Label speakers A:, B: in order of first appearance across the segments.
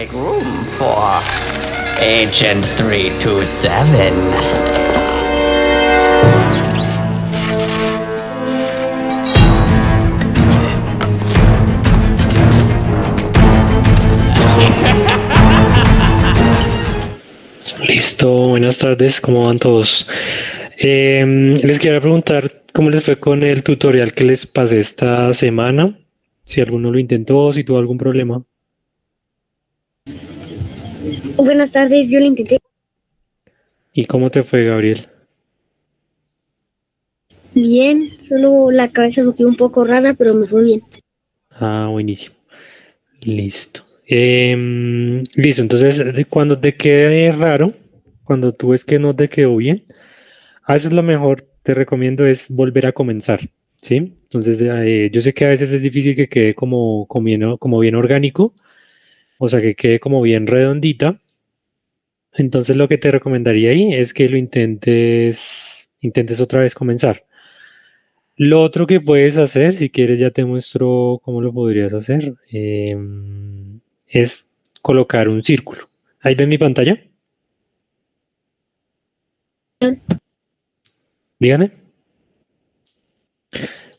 A: Make room for Agent 327.
B: Listo, buenas tardes, ¿cómo van todos? Les quería preguntar cómo les fue con el tutorial que les pasé esta semana, si alguno lo intentó, si tuvo algún problema.
C: Buenas tardes, yo lo intenté.
B: ¿Y cómo te fue, Gabriel?
C: Bien, solo la cabeza me quedó un poco rara, pero me fue bien.
B: Ah, buenísimo. Listo. Listo, entonces cuando te quede raro, cuando tú ves que no te quedó bien, a veces lo mejor, te recomiendo, es volver a comenzar, ¿sí? Entonces, yo sé que a veces es difícil que quede como bien orgánico, o sea, que quede como bien redondita. Entonces, lo que te recomendaría ahí es que lo intentes otra vez comenzar. Lo otro que puedes hacer, si quieres, ya te muestro cómo lo podrías hacer, es colocar un círculo. Ahí ven mi pantalla, dígame.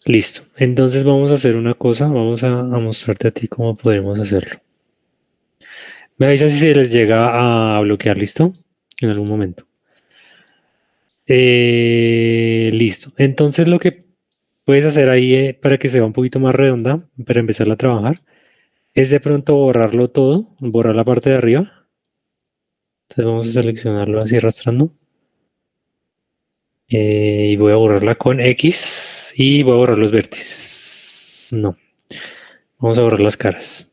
B: Listo. Entonces vamos a hacer una cosa, vamos a mostrarte a ti cómo podemos hacerlo. Me avisan si se les llega a bloquear, ¿listo? En algún momento. Listo. Entonces lo que puedes hacer ahí, para que sea un poquito más redonda, para empezar a trabajar, es de pronto borrarlo todo, borrar la parte de arriba. Entonces vamos a seleccionarlo así arrastrando. Y voy a borrarla con X y voy a borrar los vértices. No, vamos a borrar las caras.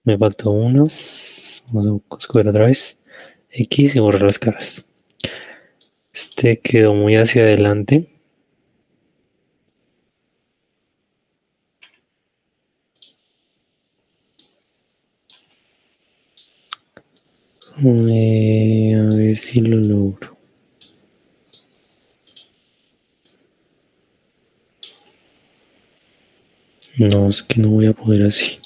B: Me faltó unas. Vamos a escoger otra vez. X y borrar las caras. Este quedó muy hacia adelante. A ver si lo logro. No, es que no voy a poder así.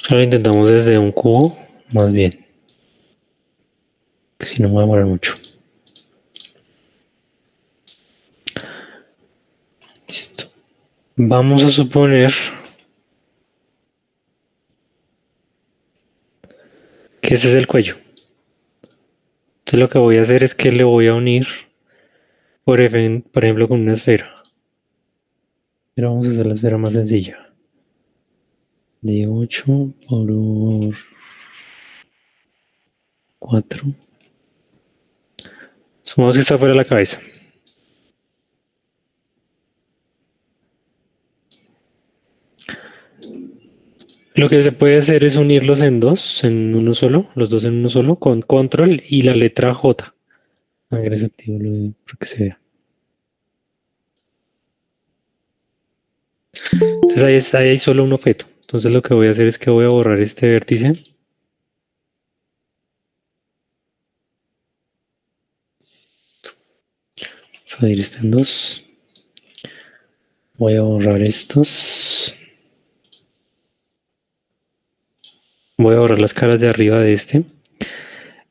B: Ahora intentamos desde un cubo, más bien. Que si no me va a demorar mucho. Listo. Vamos a suponer que ese es el cuello. Entonces lo que voy a hacer es que le voy a unir, por ejemplo, con una esfera. Pero vamos a hacer la esfera más sencilla. De 8 por 4. Supongamos que está fuera de la cabeza. Lo que se puede hacer es unirlos en dos, en uno solo, los dos en uno solo, con control y la letra J. Agreso activo para que se vea. Entonces ahí hay solo un objeto. Entonces lo que voy a hacer es que voy a borrar este vértice. Vamos a ir este en dos. Voy a borrar estos. Voy a borrar las caras de arriba de este.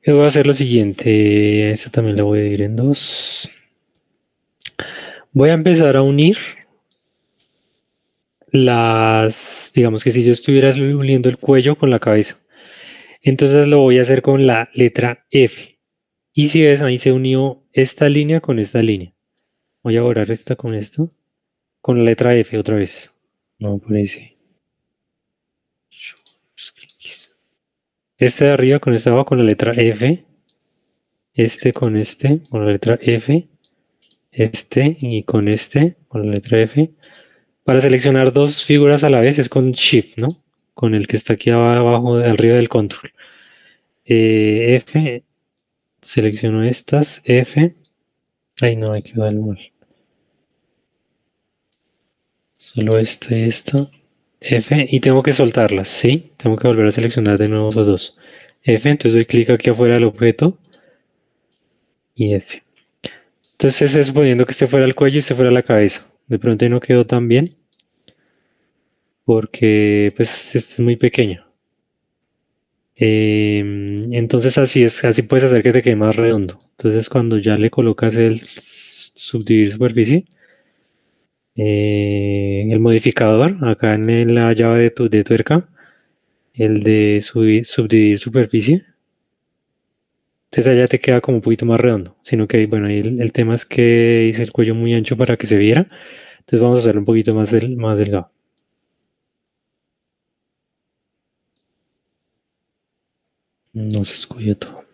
B: Y voy a hacer lo siguiente. Esta también la voy a ir en dos. Voy a empezar a unir digamos que si yo estuviera uniendo el cuello con la cabeza. Entonces lo voy a hacer con la letra F. Y si ves, ahí se unió esta línea con esta línea. Voy a borrar esta con esto. Con la letra F otra vez. No aparece. Este de arriba con este de abajo con la letra F. Este con la letra F. Este y con la letra F. Para seleccionar dos figuras a la vez es con Shift, ¿no? Con el que está aquí abajo, arriba del control. F, selecciono estas, F. Ay, no, hay que darle mal. Solo esta y esta. F, y tengo que soltarlas, ¿sí? Tengo que volver a seleccionar de nuevo esos dos. F, entonces doy clic aquí afuera del objeto. Y F. Entonces es suponiendo que este fuera el cuello y este fuera la cabeza. De pronto ahí no quedó tan bien. porque pues es muy pequeña. Entonces así puedes hacer que te quede más redondo. Entonces cuando ya le colocas el subdividir superficie, el modificador acá en la llave de tuerca, el de subdividir superficie, entonces allá te queda como un poquito más redondo, sino que bueno, ahí el tema es que hice el cuello muy ancho para que se viera, entonces vamos a hacerlo un poquito más delgado. No se escogió todo.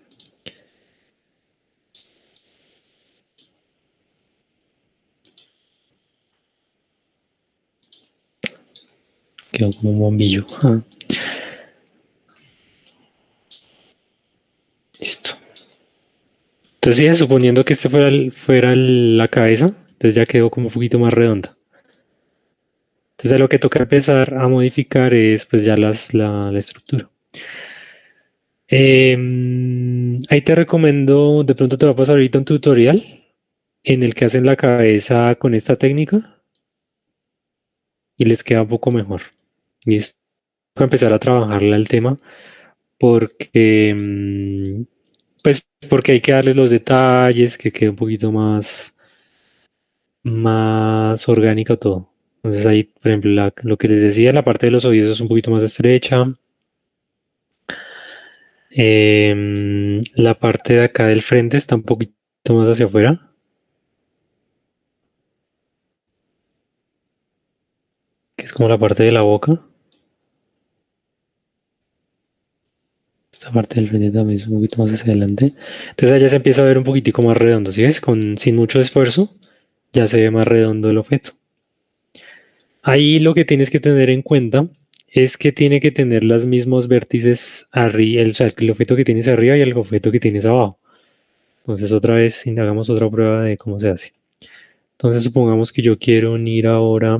B: Quedó como un bombillo. Ah, listo. Entonces, sí, suponiendo que este fuera la cabeza, entonces ya quedó como un poquito más redonda. Entonces, lo que toca empezar a modificar es pues ya la estructura. Ahí te recomiendo, de pronto te va a pasar ahorita un tutorial en el que hacen la cabeza con esta técnica y les queda un poco mejor. Y es toca empezar a trabajarle al tema porque, pues, porque hay que darles los detalles, que quede un poquito más orgánico todo. Entonces ahí, por ejemplo, lo que les decía, la parte de los oídos es un poquito más estrecha. La parte de acá del frente está un poquito más hacia afuera. Que es como la parte de la boca. Esta parte del frente también es un poquito más hacia adelante. Entonces allá se empieza a ver un poquitico más redondo, ¿sí ves? Sin mucho esfuerzo, ya se ve más redondo el objeto. Ahí lo que tienes que tener en cuenta es que tiene que tener los mismos vértices arriba, o sea, el objeto que tienes arriba y el objeto que tienes abajo. Entonces otra vez hagamos otra prueba de cómo se hace. Entonces supongamos que yo quiero unir ahora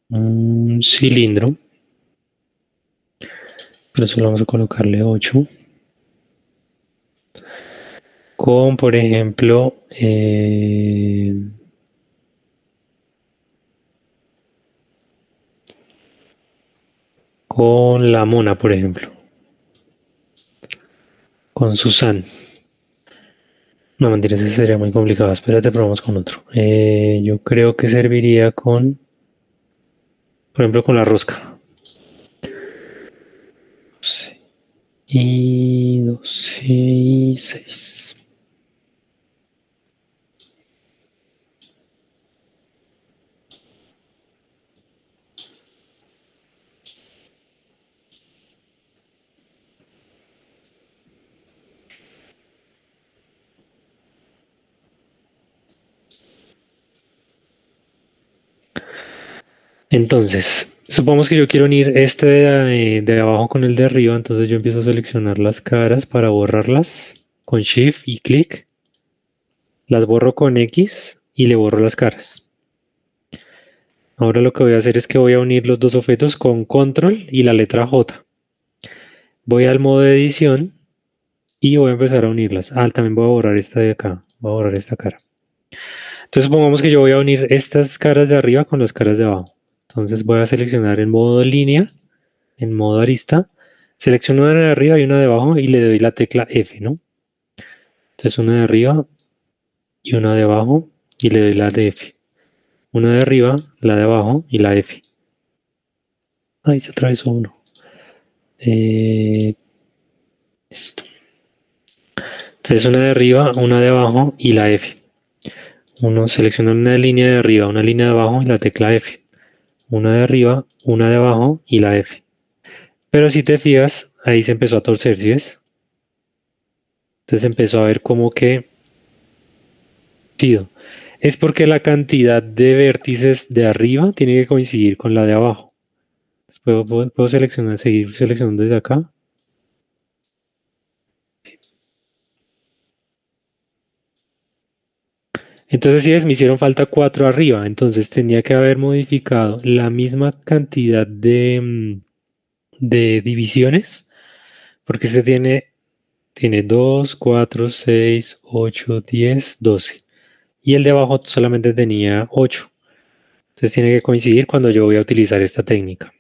B: un cilindro, pero solo vamos a colocarle 8. Con, por ejemplo, con la mona, por ejemplo. Con Susan. No, mentira, ese sería muy complicado. Espérate, probamos con otro. Yo creo que serviría con, por ejemplo, con la rosca. 12 y 12 y 6. Entonces, supongamos que yo quiero unir este de abajo con el de arriba, entonces yo empiezo a seleccionar las caras para borrarlas con Shift y clic. Las borro con X y le borro las caras. Ahora lo que voy a hacer es que voy a unir los dos objetos con Control y la letra J. Voy al modo de edición y voy a empezar a unirlas. También voy a borrar esta de acá. Voy a borrar esta cara. Entonces supongamos que yo voy a unir estas caras de arriba con las caras de abajo. Entonces voy a seleccionar en modo línea, en modo arista. Selecciono una de arriba y una de abajo y le doy la tecla F, ¿no? Entonces una de arriba y una de abajo y le doy la de F. Una de arriba, la de abajo y la F. Ahí se atravesó uno. Listo. Entonces una de arriba, una de abajo y la F. Uno selecciona una línea de arriba, una línea de abajo y la tecla F. Una de arriba, una de abajo y la F. Pero si te fijas, ahí se empezó a torcer, ¿sí ves? Entonces empezó a ver como que es porque la cantidad de vértices de arriba tiene que coincidir con la de abajo. Entonces puedo seleccionar, seguir seleccionando desde acá. Entonces, si ves, me hicieron falta 4 arriba, entonces tenía que haber modificado la misma cantidad de divisiones, porque este tiene 2, 4, 6, 8, 10, 12. Y el de abajo solamente tenía 8. Entonces tiene que coincidir cuando yo voy a utilizar esta técnica.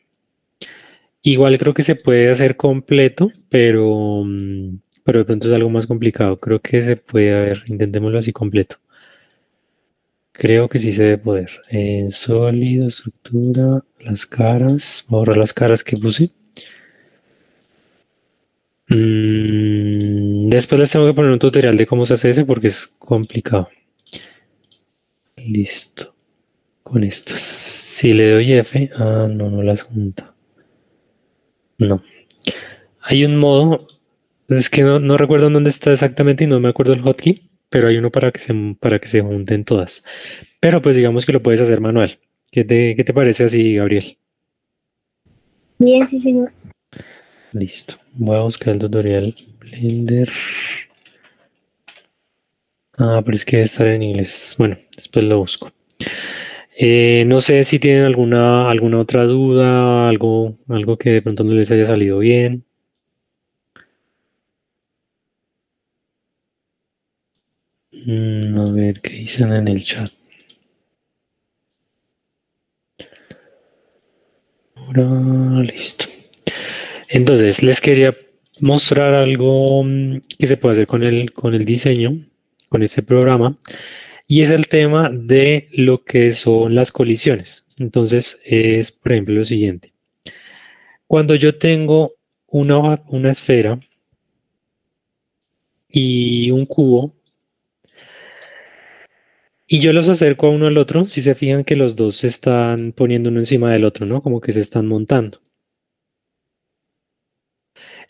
B: Igual creo que se puede hacer completo, pero de pronto es algo más complicado. Creo que se puede, a ver, intentémoslo así completo. Creo que sí se debe poder. Sólido, estructura, las caras. Voy a borrar las caras que puse. Después les tengo que poner un tutorial de cómo se hace ese porque es complicado. Listo. Con estas. Si le doy F. Ah, no, no las junta. No. Hay un modo. Es que no recuerdo en dónde está exactamente y no me acuerdo el hotkey, pero hay uno para que se junten todas. Pero pues digamos que lo puedes hacer manual. Qué te parece así, Gabriel?
C: Bien, sí, señor.
B: Listo. Voy a buscar el tutorial Blender. Ah, pero es que debe estar en inglés. Bueno, después lo busco. No sé si tienen alguna otra duda, algo que de pronto no les haya salido bien. A ver qué dicen en el chat. Ahora, listo. Entonces, les quería mostrar algo que se puede hacer con el diseño, con este programa, y es el tema de lo que son las colisiones. Entonces, es, por ejemplo, lo siguiente. Cuando yo tengo una esfera y un cubo, y yo los acerco a uno al otro, si se fijan que los dos se están poniendo uno encima del otro, ¿no? Como que se están montando.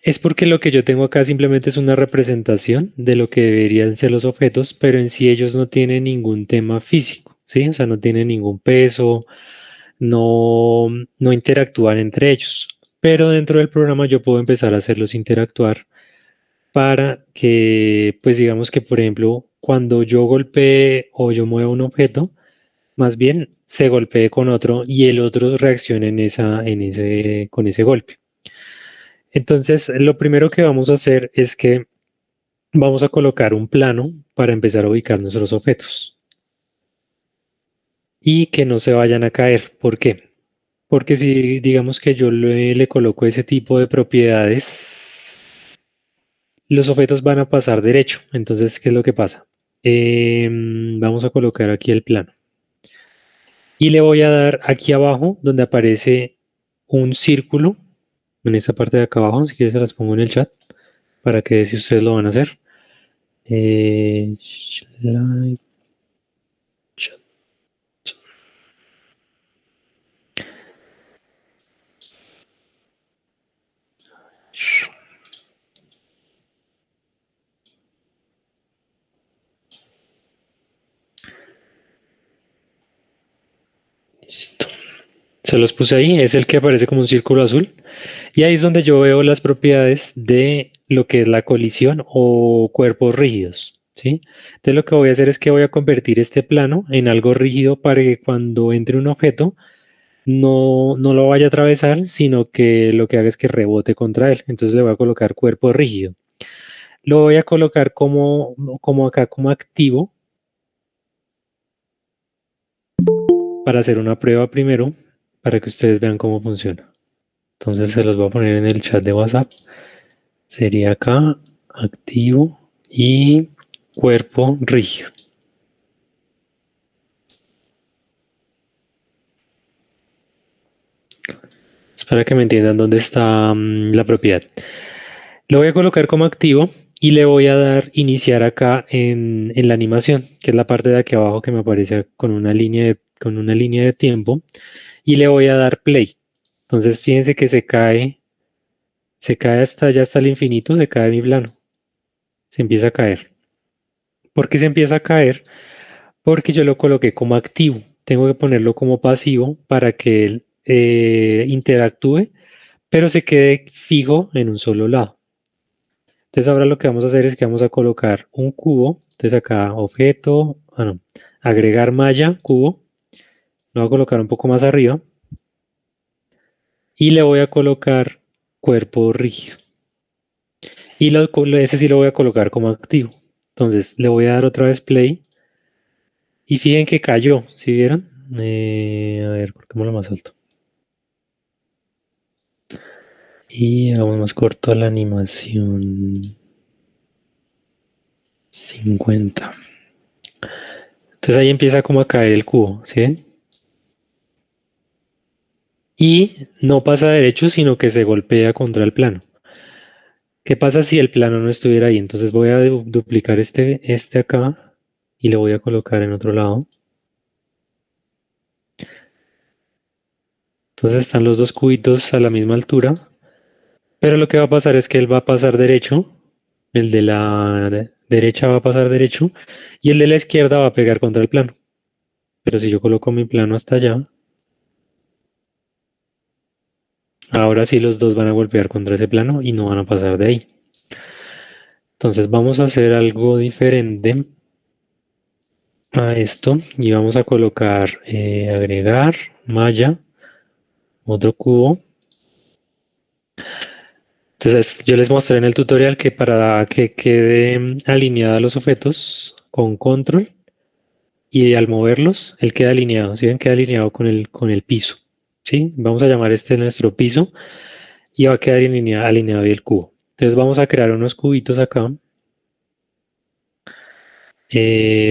B: Es porque lo que yo tengo acá simplemente es una representación de lo que deberían ser los objetos, pero en sí ellos no tienen ningún tema físico, ¿sí? O sea, no tienen ningún peso, no, no interactúan entre ellos. Pero dentro del programa yo puedo empezar a hacerlos interactuar para que, pues digamos que, por ejemplo, cuando yo golpee o yo mueva un objeto, más bien se golpee con otro y el otro reaccione con ese golpe. Entonces, lo primero que vamos a hacer es que vamos a colocar un plano para empezar a ubicar nuestros objetos y que no se vayan a caer. ¿Por qué? Porque si digamos que yo le coloco ese tipo de propiedades, los objetos van a pasar derecho. Entonces, ¿qué es lo que pasa? Vamos a colocar aquí el plano. Y le voy a dar aquí abajo donde aparece un círculo, en esta parte de acá abajo, si quieres se las pongo en el chat para que si ustedes lo van a hacer. Slide chat. Listo. Se los puse ahí, es el que aparece como un círculo azul. Y ahí es donde yo veo las propiedades de lo que es la colisión o cuerpos rígidos, ¿sí? Entonces lo que voy a hacer es que voy a convertir este plano en algo rígido para que cuando entre un objeto no lo vaya a atravesar, sino que lo que haga es que rebote contra él. Entonces le voy a colocar cuerpo rígido. Lo voy a colocar como acá, como activo, para hacer una prueba primero, para que ustedes vean cómo funciona. Entonces se los voy a poner en el chat de WhatsApp. Sería acá, activo y cuerpo rígido. Es para que me entiendan dónde está la propiedad. Lo voy a colocar como activo y le voy a dar iniciar acá en la animación, que es la parte de aquí abajo que me aparece con una línea de tiempo. Y le voy a dar play. Entonces fíjense que se cae hasta el infinito, se cae mi plano. Se empieza a caer. ¿Por qué se empieza a caer? Porque yo lo coloqué como activo. Tengo que ponerlo como pasivo para que él interactúe, pero se quede fijo en un solo lado. Entonces ahora lo que vamos a hacer es que vamos a colocar un cubo. Entonces acá objeto, no, agregar malla, cubo. Lo voy a colocar un poco más arriba. Y le voy a colocar cuerpo rígido. Y ese sí lo voy a colocar como activo. Entonces le voy a dar otra vez play. Y fíjense que cayó, ¿sí vieron? A ver, coloquémoslo más alto. Y hagamos más corto la animación. 50. Entonces ahí empieza como a caer el cubo, ¿sí ven? Y no pasa derecho, sino que se golpea contra el plano. ¿Qué pasa si el plano no estuviera ahí? Entonces voy a duplicar este acá y lo voy a colocar en otro lado. Entonces están los dos cubitos a la misma altura, pero lo que va a pasar es que él va a pasar derecho, el de la derecha va a pasar derecho y el de la izquierda va a pegar contra el plano. Pero si yo coloco mi plano hasta allá, ahora sí los dos van a golpear contra ese plano y no van a pasar de ahí. Entonces vamos a hacer algo diferente a esto y vamos a colocar agregar malla, otro cubo. Entonces yo les mostré en el tutorial que para que quede alineada los objetos con control y al moverlos, él queda alineado, ¿sí ven? Queda alineado con el piso, ¿sí? Vamos a llamar este nuestro piso y va a quedar alineado ahí el cubo. Entonces vamos a crear unos cubitos acá.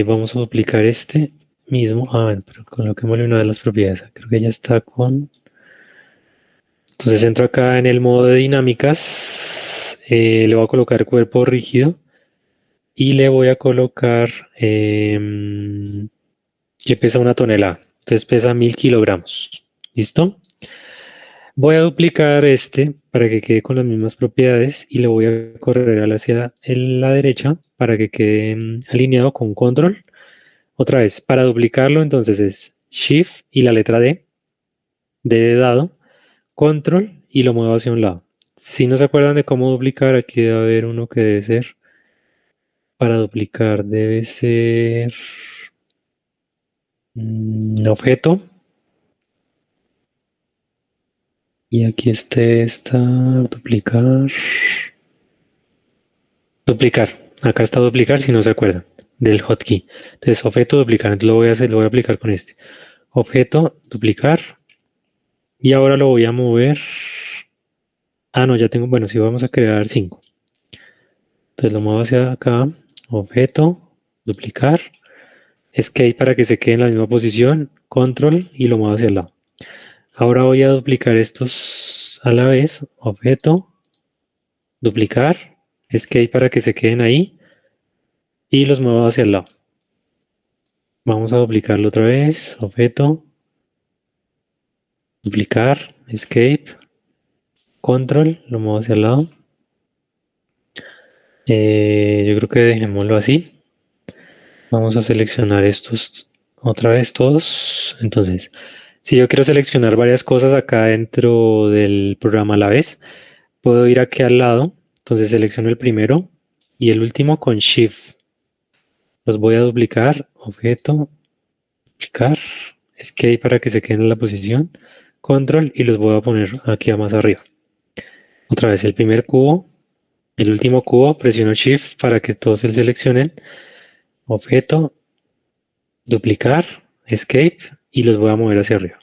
B: Vamos a duplicar este mismo. Bueno, pero coloquémosle una de las propiedades. Creo que ya está con. Entonces entro acá en el modo de dinámicas. Le voy a colocar cuerpo rígido. Y le voy a colocar que pesa 1 tonelada. Entonces pesa 1000 kilogramos. ¿Listo? Voy a duplicar este para que quede con las mismas propiedades y le voy a correr hacia la derecha para que quede alineado con control. Otra vez, para duplicarlo entonces es Shift y la letra D de dado, Control y lo muevo hacia un lado. Si no se acuerdan de cómo duplicar, aquí debe haber uno que debe ser. Para duplicar debe ser objeto. Y aquí está duplicar. Duplicar. Acá está duplicar si no se acuerdan del hotkey. Entonces, objeto, duplicar. Entonces lo voy a hacer, lo voy a aplicar con este. Objeto, duplicar. Y ahora lo voy a mover. Ah, no, ya tengo. Bueno, sí, vamos a crear 5. Entonces lo muevo hacia acá. Objeto, duplicar. Escape para que se quede en la misma posición. Control y lo muevo hacia el lado. Ahora voy a duplicar estos a la vez. Objeto, duplicar. Escape para que se queden ahí. Y los muevo hacia el lado. Vamos a duplicarlo otra vez. Objeto, duplicar, escape, control, lo muevo hacia el lado. Yo creo que dejémoslo así. Vamos a seleccionar estos otra vez todos. Entonces, si yo quiero seleccionar varias cosas acá dentro del programa a la vez, puedo ir aquí al lado. Entonces selecciono el primero y el último con Shift. Los voy a duplicar, objeto, duplicar, escape para que se queden en la posición, control y los voy a poner aquí a más arriba. Otra vez el primer cubo, el último cubo, presiono Shift para que todos se seleccionen, objeto, duplicar, escape y los voy a mover hacia arriba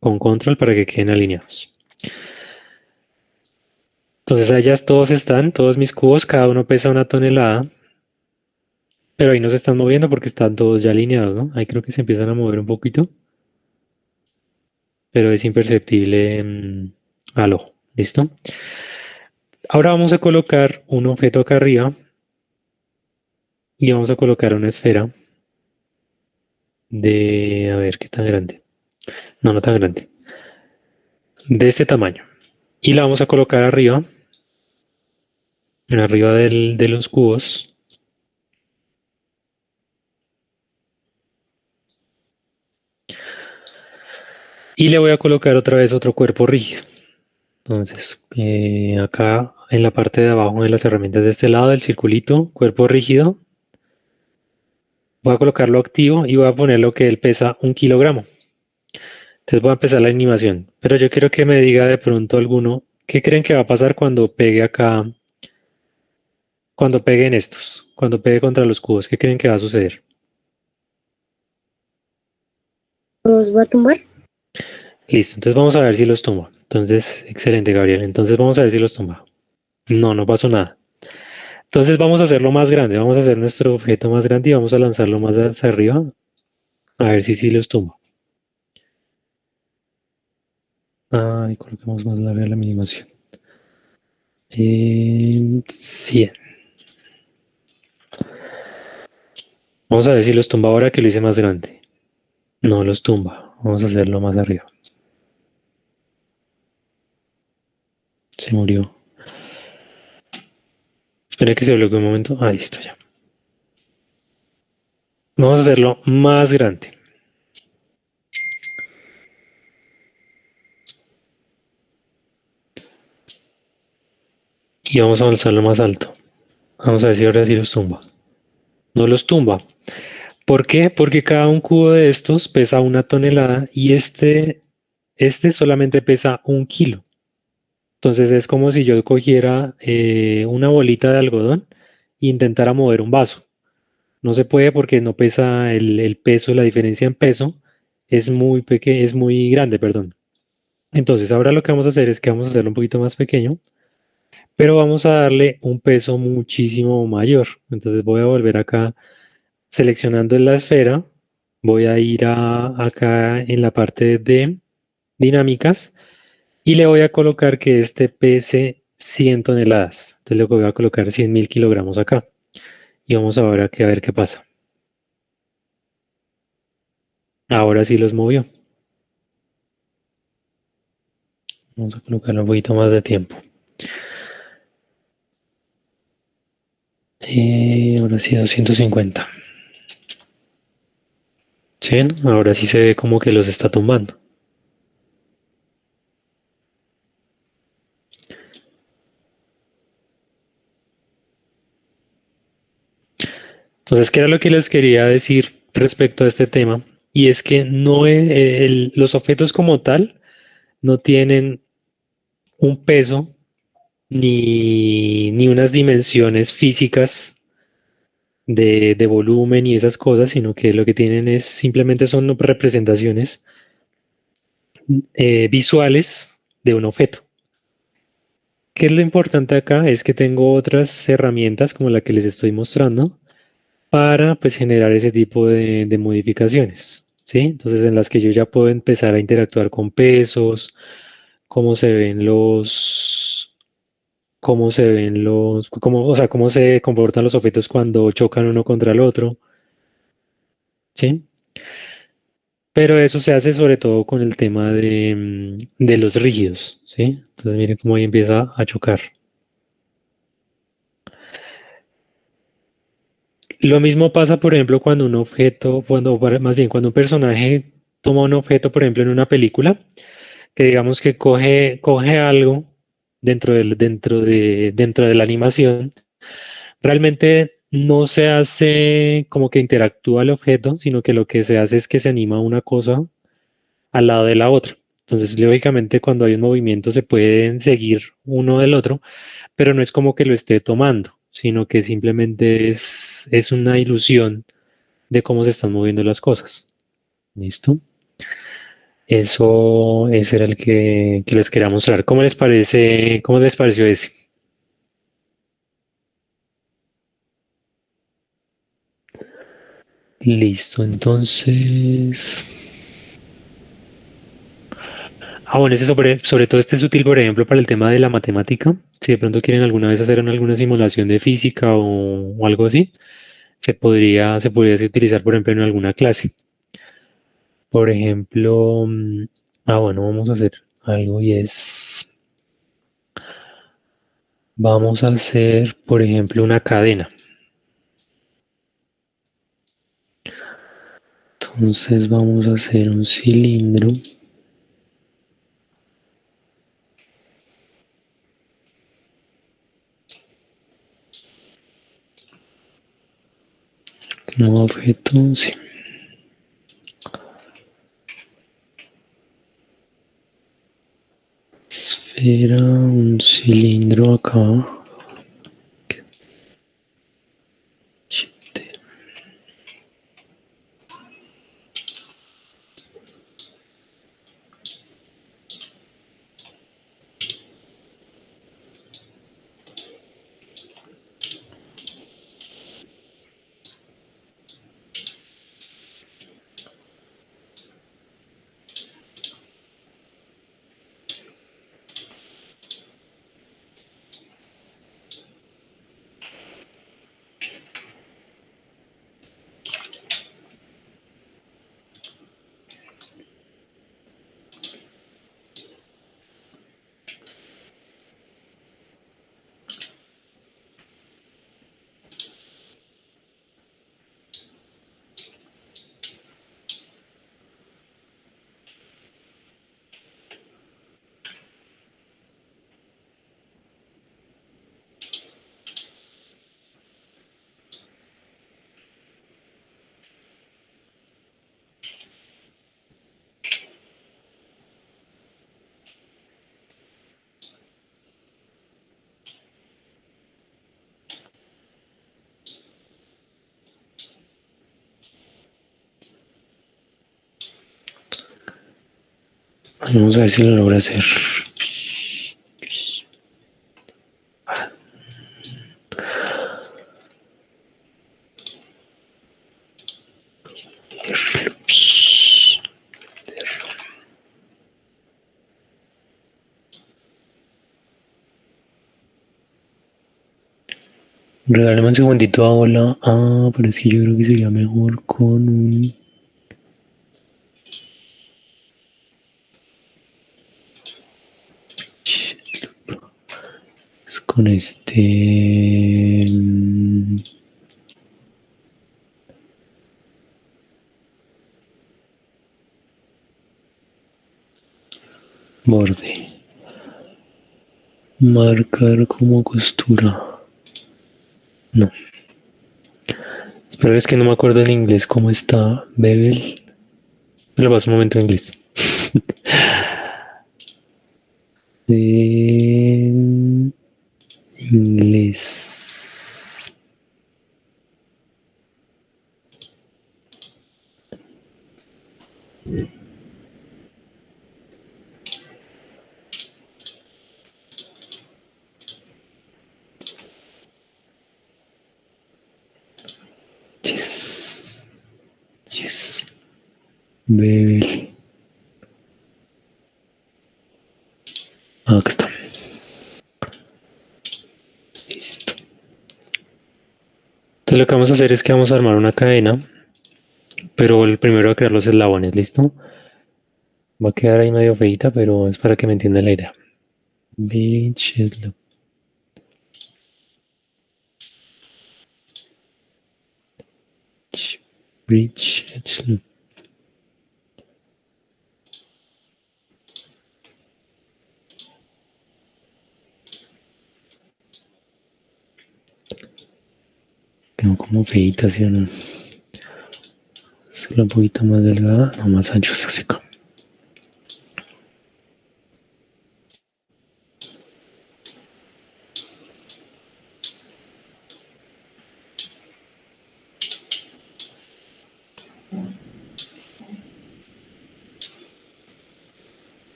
B: con control para que queden alineados. Entonces allá todos están, todos mis cubos, cada uno pesa 1 tonelada, pero ahí no se están moviendo porque están todos ya alineados, ¿no? Ahí creo que se empiezan a mover un poquito, pero es imperceptible al ojo. ¿Listo? Ahora vamos a colocar un objeto acá arriba y vamos a colocar una esfera de, a ver qué tan grande. No, no tan grande. De este tamaño. Y la vamos a colocar arriba, de los cubos. Y le voy a colocar otra vez otro cuerpo rígido. Entonces, acá en la parte de abajo de las herramientas de este lado, del circulito, cuerpo rígido, voy a colocarlo activo y voy a poner lo que él pesa 1 kilogramo. Entonces voy a empezar la animación, pero yo quiero que me diga de pronto alguno, ¿qué creen que va a pasar cuando pegue acá, cuando pegue en estos, cuando pegue contra los cubos? ¿Qué creen que va a suceder?
C: ¿Los va a tumbar?
B: Listo, entonces vamos a ver si los tumba. Entonces, excelente, Gabriel. Entonces vamos a ver si los tumba. No, no pasó nada. Entonces vamos a hacerlo más grande. Vamos a hacer nuestro objeto más grande y vamos a lanzarlo más hacia arriba. A ver si sí los tumba. Ay, coloquemos más larga la animación. 100. Vamos a ver si los tumba ahora que lo hice más grande. No los tumba. Vamos a hacerlo más arriba. Se murió. Espera que se bloquee un momento. Ah, listo ya. Vamos a hacerlo más grande. Y vamos a alzarlo más alto. Vamos a ver si ahora sí los tumba. No los tumba. ¿Por qué? Porque cada un cubo de estos pesa 1 tonelada y este solamente pesa 1 kilo. Entonces es como si yo cogiera una bolita de algodón e intentara mover un vaso. No se puede porque no pesa el peso, la diferencia en peso es muy pequeña, es muy grande, perdón. Entonces ahora lo que vamos a hacer es que vamos a hacerlo un poquito más pequeño, pero vamos a darle un peso muchísimo mayor. Entonces voy a volver acá seleccionando en la esfera, voy a ir acá en la parte de dinámicas y le voy a colocar que este pese 100 toneladas. Entonces le voy a colocar 100.000 kilogramos acá y vamos ahora a ver qué pasa. Ahora sí los movió. Vamos a colocarle un poquito más de tiempo. Ahora sí 250. ¿Sí ven? Ahora sí se ve como que los está tumbando. Entonces, ¿qué era lo que les quería decir respecto a este tema? Y es que no es, los objetos como tal no tienen un peso ni unas dimensiones físicas de volumen y esas cosas, sino que lo que tienen es simplemente son representaciones visuales de un objeto. ¿Qué es lo importante acá? Es que tengo otras herramientas como la que les estoy mostrando para pues generar ese tipo de modificaciones, ¿sí? Entonces en las que yo ya puedo empezar a interactuar con pesos, cómo se ven o sea, cómo se comportan los objetos cuando chocan uno contra el otro, ¿sí? Pero eso se hace sobre todo con el tema de los rígidos, ¿sí? Entonces miren cómo ahí empieza a chocar. Lo mismo pasa, por ejemplo, cuando un objeto, más bien cuando un personaje toma un objeto, por ejemplo, en una película, que digamos que coge algo dentro de la animación, realmente no se hace como que interactúa el objeto, sino que lo que se hace es que se anima una cosa al lado de la otra. Entonces, lógicamente, cuando hay un movimiento se pueden seguir uno del otro, pero no es como que lo esté tomando, sino que simplemente es una ilusión de cómo se están moviendo las cosas. ¿Listo? Eso, ese era el que les quería mostrar. ¿Cómo les parece? ¿Cómo les pareció ese? Listo, entonces. Ah, bueno, ese sobre todo este es útil, por ejemplo, para el tema de la matemática. Si de pronto quieren alguna vez hacer alguna simulación de física o algo así, se podría así utilizar, por ejemplo, en alguna clase. Por ejemplo, bueno, vamos a hacer algo y vamos a hacer, por ejemplo, una cadena. Entonces vamos a hacer un cilindro. Nuevo objeto, sí. Esfera, un cilindro acá. Vamos a ver si lo logra hacer. Regálame un segundito, hola. Ah, pero es que yo creo que sería mejor con un... Es con este... Borde. Marcar como costura. No. Espero es que no me acuerdo en inglés cómo está Bevel. Me lo paso un momento en inglés. En inglés. Yes. Yes. Bevel. Ah, acá está. Listo. Entonces lo que vamos a hacer es que vamos a armar una cadena, pero el primero a crear los eslabones, ¿listo? Va a quedar ahí medio feita, pero es para que me entienda la idea. Bitch, bridge, quedó como feita, ¿sí o no? Solo un poquito más delgada, no más ancho se seca.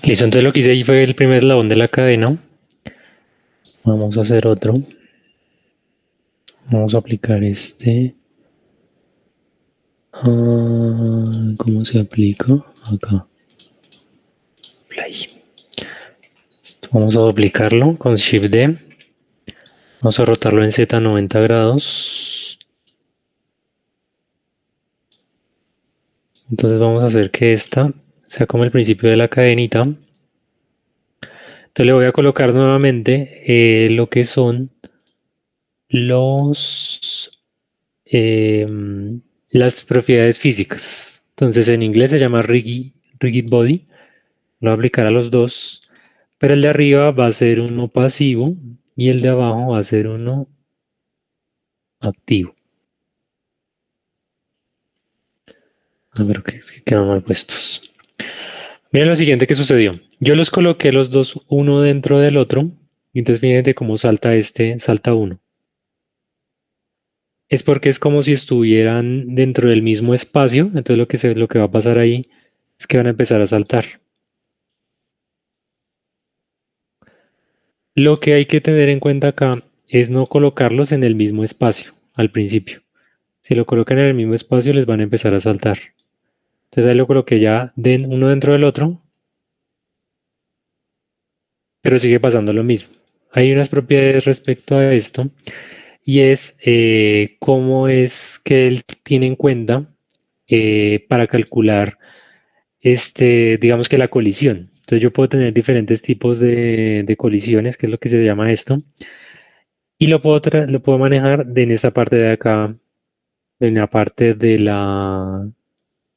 B: Listo, entonces lo que hice ahí fue el primer eslabón de la cadena. Vamos a hacer otro. Vamos a aplicar este. ¿Cómo se aplica? Acá. Play. Vamos a duplicarlo con Shift D. Vamos a rotarlo en Z 90 grados. Entonces vamos a hacer que esta sea como el principio de la cadenita. Entonces le voy a colocar nuevamente lo que son las propiedades físicas. Entonces en inglés se llama rigid body. Lo voy a aplicar a los dos, pero el de arriba va a ser uno pasivo y el de abajo va a ser uno activo. A ver, que es que quedan mal puestos. Miren lo siguiente que sucedió. Yo los coloqué los dos uno dentro del otro y entonces fíjense cómo salta este, salta uno. Es porque es como si estuvieran dentro del mismo espacio, entonces lo que va a pasar ahí es que van a empezar a saltar. Lo que hay que tener en cuenta acá es no colocarlos en el mismo espacio al principio. Si lo colocan en el mismo espacio les van a empezar a saltar. Entonces ahí lo coloqué ya uno dentro del otro, pero sigue pasando lo mismo. Hay unas propiedades respecto a esto y es cómo es que él tiene en cuenta para calcular digamos que la colisión. Entonces yo puedo tener diferentes tipos de colisiones, que es lo que se llama esto, y lo puedo manejar en esta parte de acá, en la parte de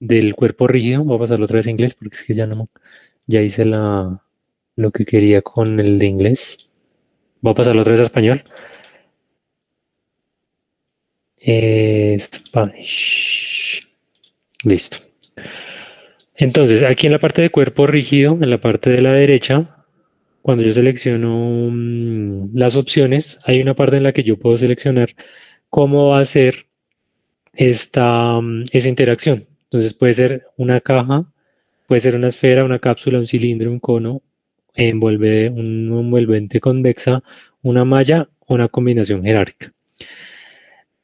B: del cuerpo rígido. Voy a pasarlo otra vez a inglés porque es que ya hice lo que quería con el de inglés. Voy a pasarlo otra vez a español. Spanish. Listo. Entonces, aquí en la parte de cuerpo rígido, en la parte de la derecha, cuando yo selecciono las opciones, hay una parte en la que yo puedo seleccionar cómo va a ser esa interacción. Entonces puede ser una caja, puede ser una esfera, una cápsula, un cilindro, un cono, un envolvente convexa, una malla o una combinación jerárquica.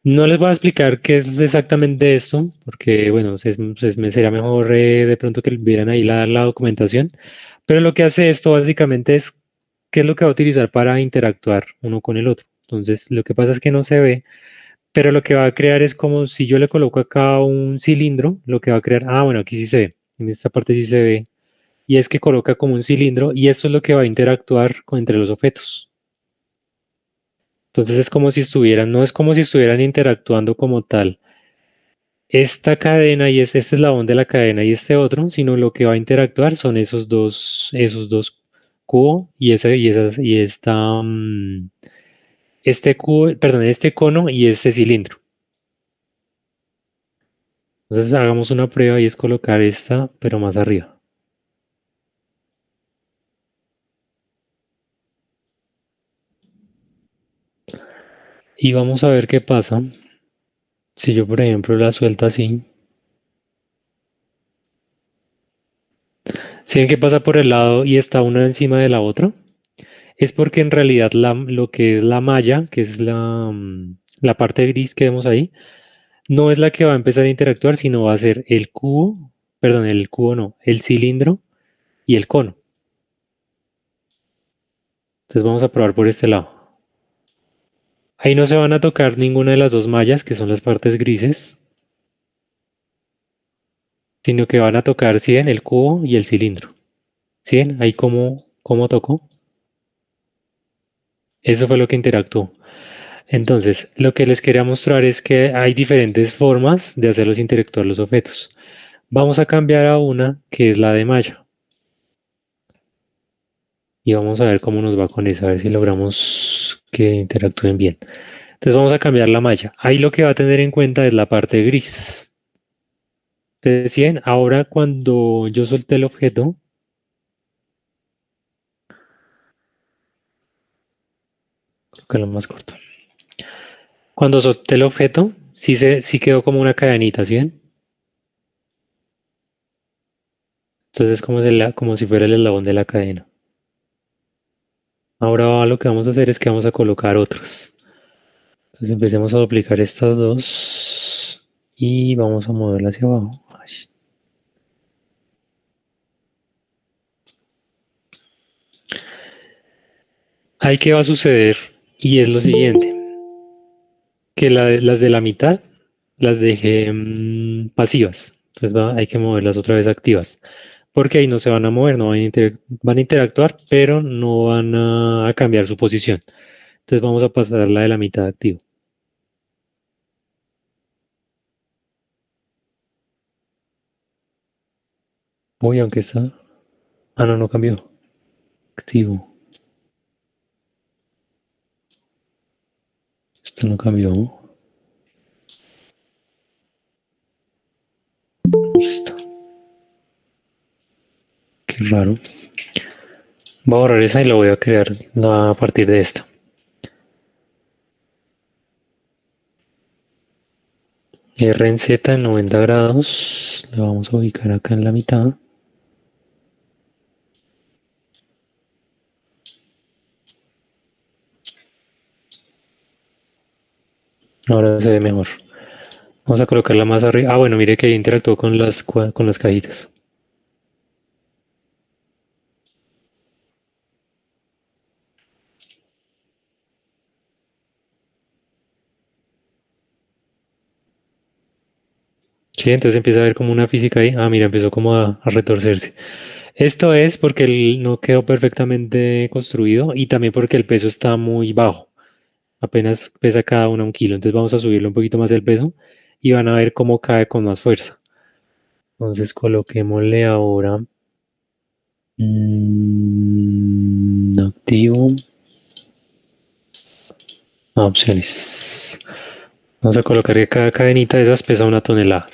B: No les voy a explicar qué es exactamente esto, porque bueno, me sería mejor de pronto que vieran ahí la documentación, pero lo que hace esto básicamente es qué es lo que va a utilizar para interactuar uno con el otro. Entonces, lo que pasa es que no se ve, pero lo que va a crear es como si yo le coloco acá un cilindro, lo que va a crear, bueno, aquí sí se ve, en esta parte sí se ve, y es que coloca como un cilindro y esto es lo que va a interactuar entre los objetos. Entonces es como si estuvieran, no es como si estuvieran interactuando como tal esta cadena y este eslabón de la cadena y este otro, sino lo que va a interactuar son esos dos cubo este cubo, perdón, este cono y este cilindro. Entonces hagamos una prueba y es colocar esta, pero más arriba. Y vamos a ver qué pasa si yo, por ejemplo, la suelto así. ¿Si ven que pasa por el lado y está una encima de la otra? Es porque en realidad lo que es la malla, que es la parte gris que vemos ahí, no es la que va a empezar a interactuar, sino va a ser el cubo, perdón, el cubo no, el cilindro y el cono. Entonces vamos a probar por este lado. Ahí no se van a tocar ninguna de las dos mallas, que son las partes grises, sino que van a tocar, ¿sí ven? El cubo y el cilindro. ¿Sí ven? Ahí cómo tocó. Eso fue lo que interactuó. Entonces, lo que les quería mostrar es que hay diferentes formas de hacerlos interactuar los objetos. Vamos a cambiar a una que es la de malla. Y vamos a ver cómo nos va con eso, a ver si logramos que interactúen bien. Entonces vamos a cambiar la malla. Ahí lo que va a tener en cuenta es la parte gris. Ustedes ven, ahora cuando yo solté el objeto, colocarlo más corto. Cuando solté el objeto, sí quedó como una cadenita, ¿sí ven? Entonces es como si fuera el eslabón de la cadena. Ahora lo que vamos a hacer es que vamos a colocar otros. Entonces empecemos a duplicar estas dos y vamos a moverla hacia abajo. Ay. Ahí qué va a suceder y es lo siguiente, que las de la mitad las dejé pasivas. Entonces hay que moverlas otra vez activas. Porque ahí no se van a mover, no van a interactuar, pero no van a cambiar su posición. Entonces vamos a pasar la de la mitad activo. Uy, aunque está. No, no cambió. Activo. Esto no cambió. Listo. Qué raro. Voy a borrar esa y la voy a crear a partir de esta. R en Z en 90 grados. La vamos a ubicar acá en la mitad. Ahora se ve mejor. Vamos a colocarla más arriba. Bueno, mire que ahí interactuó con las cajitas. Sí, entonces empieza a ver como una física ahí. Mira, empezó como a retorcerse. Esto es porque él no quedó perfectamente construido y también porque el peso está muy bajo. Apenas pesa cada una 1 kilo. Entonces vamos a subirle un poquito más el peso y van a ver cómo cae con más fuerza. Entonces coloquémosle ahora activo a opciones. Vamos a colocar que cada cadenita de esas pesa 1 tonelada.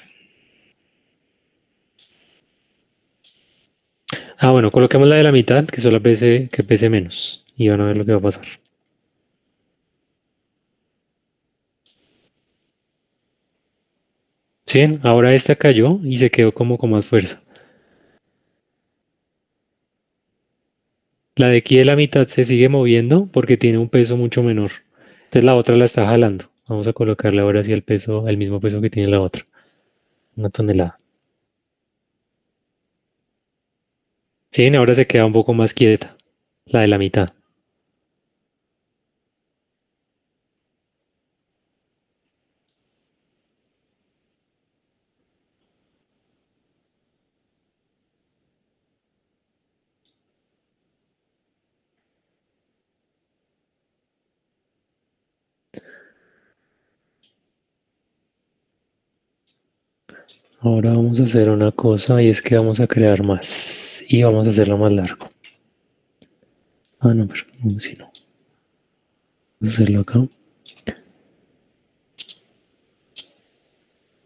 B: Ah, bueno, coloquemos la de la mitad, que solo pese menos. Y van a ver lo que va a pasar. ¿Sí ven? Ahora esta cayó y se quedó como con más fuerza. La de aquí de la mitad se sigue moviendo porque tiene un peso mucho menor. Entonces la otra la está jalando. Vamos a colocarle ahora sí el peso, el mismo peso que tiene la otra. 1 tonelada. ¿Sí ven? Ahora se queda un poco más quieta. La de la mitad. Ahora vamos a hacer una cosa y es que vamos a crear más. Y vamos a hacerlo más largo. Ah, no, pero no, si no. Vamos a hacerlo acá.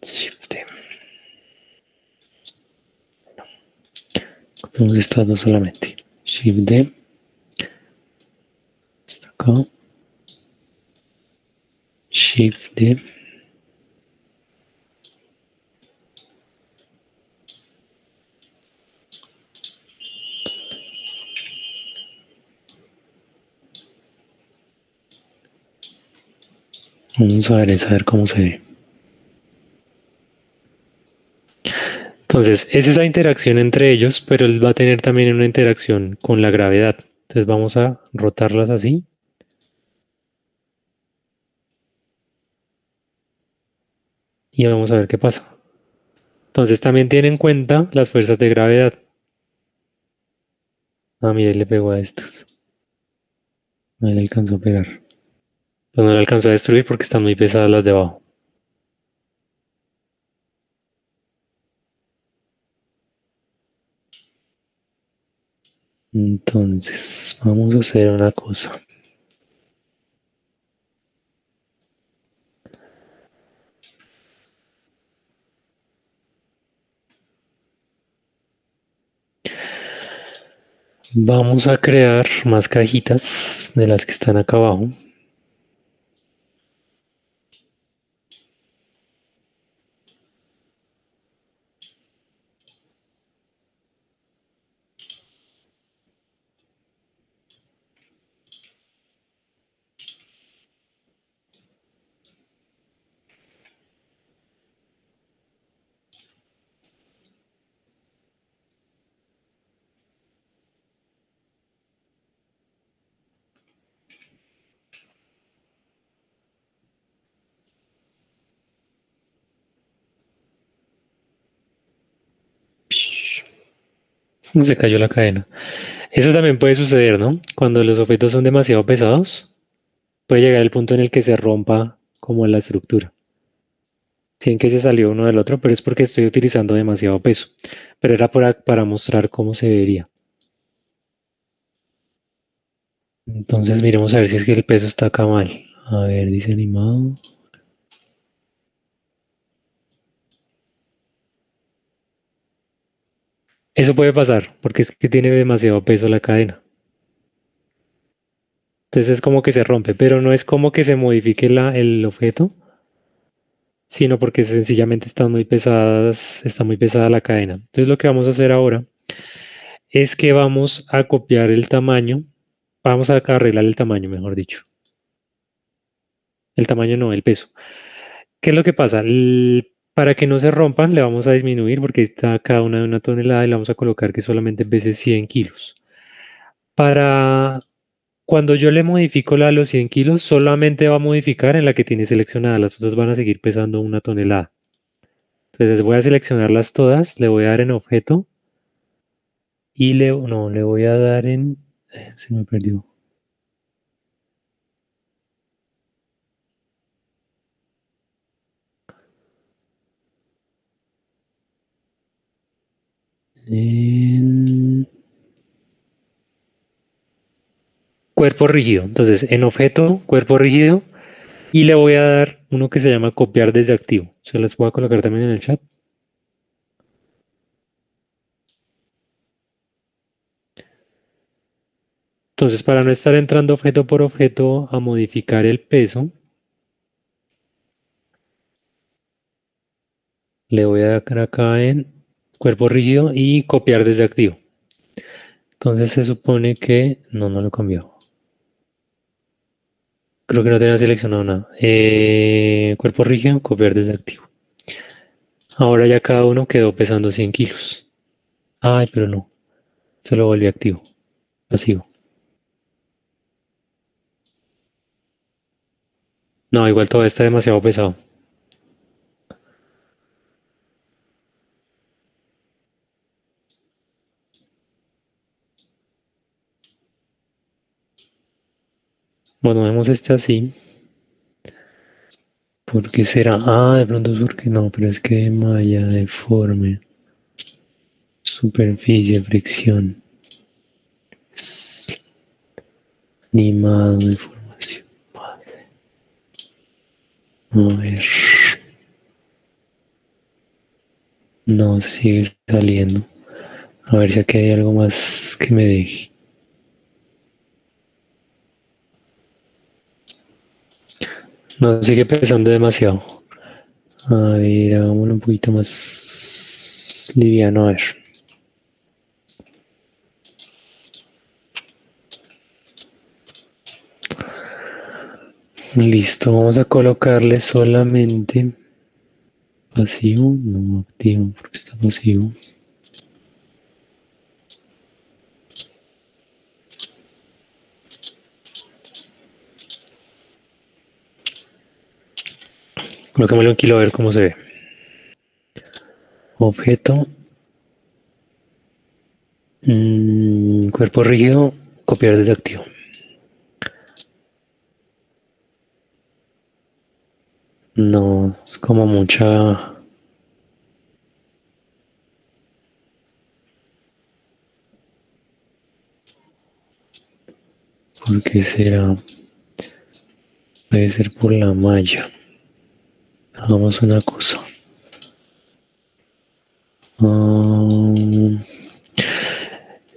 B: Shift. Copiamos estas dos solamente. Shift D. Hasta acá. Shift D. Vamos a ver, a ver cómo se ve. Entonces, esa es la interacción entre ellos, pero él va a tener también una interacción con la gravedad. Entonces vamos a rotarlas así. Y vamos a ver qué pasa. Entonces también tiene en cuenta las fuerzas de gravedad. Ah, mire, le pegó a estos. No le alcanzó a pegar. Pues no le alcanzó a destruir porque están muy pesadas las de abajo. Entonces, vamos a hacer una cosa. Vamos a crear más cajitas de las que están acá abajo. Se cayó la cadena. Eso también puede suceder, ¿no? Cuando los objetos son demasiado pesados, puede llegar el punto en el que se rompa como la estructura. Tienen que se salió uno del otro, pero es porque estoy utilizando demasiado peso. Pero era para mostrar cómo se vería. Entonces miremos a ver si es que el peso está acá mal. A ver, dice animado. Eso puede pasar, porque es que tiene demasiado peso la cadena. Entonces es como que se rompe, pero no es como que se modifique el objeto, sino porque sencillamente están muy pesadas, está muy pesada la cadena. Entonces lo que vamos a hacer ahora es que vamos a copiar el tamaño, vamos a arreglar el tamaño, mejor dicho. El tamaño no, el peso. ¿Qué es lo que pasa? Para que no se rompan, le vamos a disminuir porque está cada una de 1 tonelada y le vamos a colocar que solamente pese 100 kilos. Para cuando yo le modifico la a los 100 kilos, solamente va a modificar en la que tiene seleccionada. Las otras van a seguir pesando 1 tonelada. Entonces voy a seleccionarlas todas, le voy a dar en objeto y no, le voy a dar en... se me perdió. En cuerpo rígido. Entonces, en objeto, cuerpo rígido. Y le voy a dar uno que se llama copiar desde activo. Se los voy a colocar también en el chat. Entonces, para no estar entrando objeto por objeto a modificar el peso, le voy a dar acá en cuerpo rígido y copiar desde activo. Entonces se supone que no lo cambió. Creo que no tenía seleccionado nada. Cuerpo rígido, copiar desde activo. Ahora ya cada uno quedó pesando 100 kilos. Ay, pero no. Se lo volví activo. Pasivo. No, igual todavía está demasiado pesado. Bueno, vemos este así. ¿Por qué será? Ah, de pronto es porque no, pero es que de malla, deforme, superficie, fricción, animado, deformación. A ver. No, se sigue saliendo. A ver si aquí hay algo más que me deje. No, sigue pesando demasiado. A ver, hagámoslo un poquito más liviano, a ver. Listo, vamos a colocarle solamente pasivo, no activo, porque está pasivo. Colócamelo en kilo a ver cómo se ve. Objeto, cuerpo rígido, copiar desde activo. No, es como mucha. ¿Por qué será? Puede ser por la malla. Hagamos una cosa.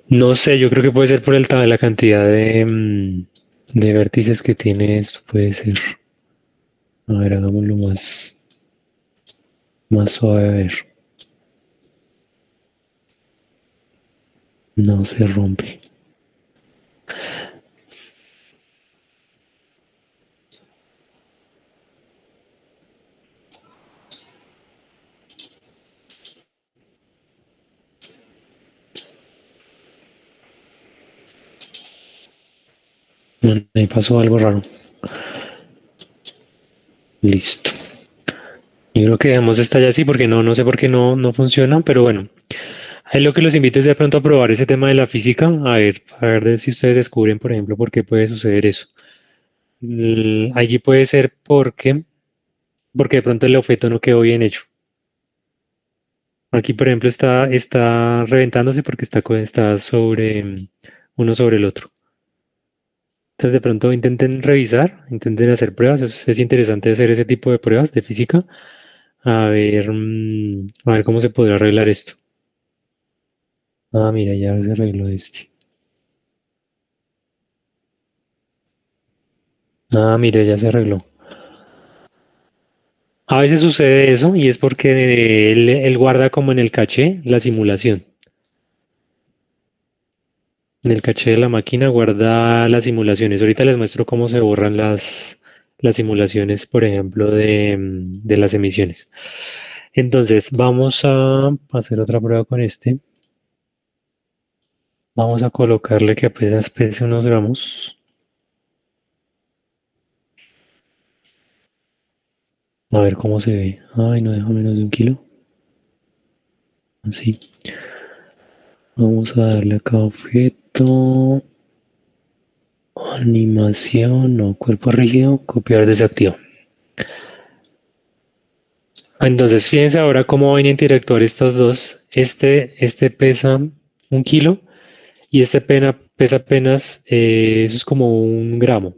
B: No sé, yo creo que puede ser por la cantidad de vértices que tiene esto. Puede ser. A ver, hagámoslo más suave. A ver. No se rompe. Bueno, ahí pasó algo raro. Listo. Yo creo que dejamos esta ya así porque no sé por qué no funciona, pero bueno. Ahí lo que los invito es de pronto a probar ese tema de la física, a ver si ustedes descubren, por ejemplo, por qué puede suceder eso. Allí puede ser porque de pronto el objeto no quedó bien hecho. Aquí, por ejemplo, está reventándose porque está uno sobre el otro. Entonces, de pronto intenten revisar, intenten hacer pruebas. Es interesante hacer ese tipo de pruebas de física. A ver cómo se podrá arreglar esto. Ah, mira, ya se arregló este. Ah, mira, ya se arregló. A veces sucede eso y es porque él guarda como en el caché la simulación. En el caché de la máquina guarda las simulaciones. Ahorita les muestro cómo se borran las simulaciones, por ejemplo, de las emisiones. Entonces, vamos a hacer otra prueba con este. Vamos a colocarle que apenas pese unos gramos. A ver cómo se ve. Ay, no deja menos de 1 kilo. Así. Vamos a darle acá objeto. Animación, no, cuerpo rígido, copiar desactivo. Entonces, fíjense ahora cómo van a interactuar estos dos. Este pesa 1 kilo y pesa apenas, eso es como 1 gramo.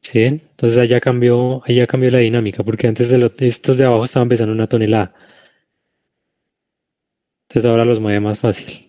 B: ¿Sí ven? Entonces ahí ya cambió la dinámica, porque antes estos de abajo estaban pesando 1 tonelada. Entonces ahora los mueve más fácil.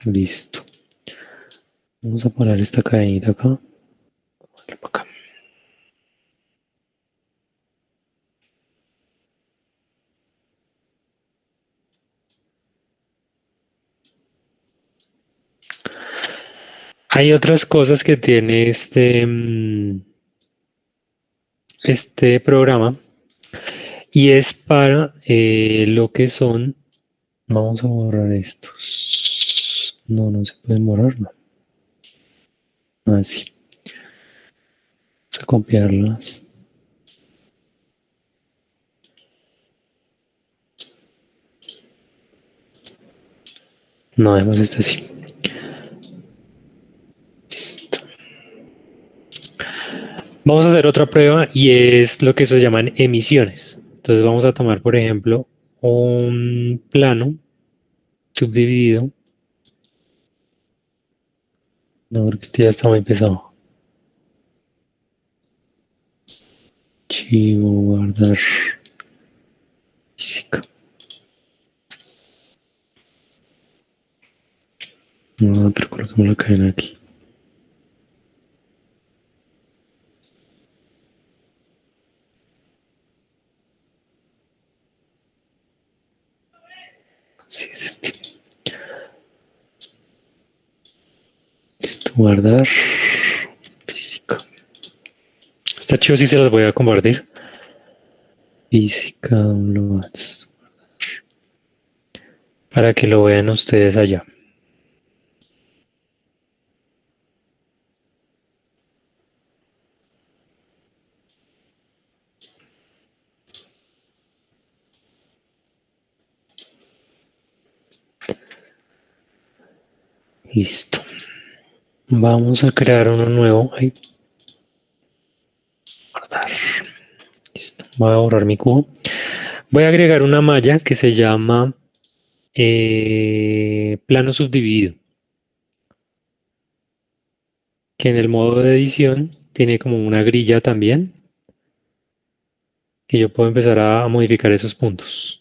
B: Listo. Vamos a poner esta cadenita acá. Acá. Hay otras cosas que tiene este programa y es para lo que son. Vamos a borrar estos. No, no se pueden borrar, no. Así. Vamos a copiarlas. No, además este así. Listo. Vamos a hacer otra prueba y es lo que se llaman emisiones. Entonces vamos a tomar, por ejemplo, un plano subdividido. No, porque este ya está muy pesado. Archivo, guardar. Física. No, pero colocamos la cadena aquí. Así es este. Listo, guardar. Física. Está chido si se los voy a compartir. Física, downloads. Para que lo vean ustedes allá. Listo. Vamos a crear uno nuevo. Ahí. Guardar. Listo. Voy a borrar mi cubo. Voy a agregar una malla que se llama plano subdividido. Que en el modo de edición tiene como una grilla también. Que yo puedo empezar a modificar esos puntos.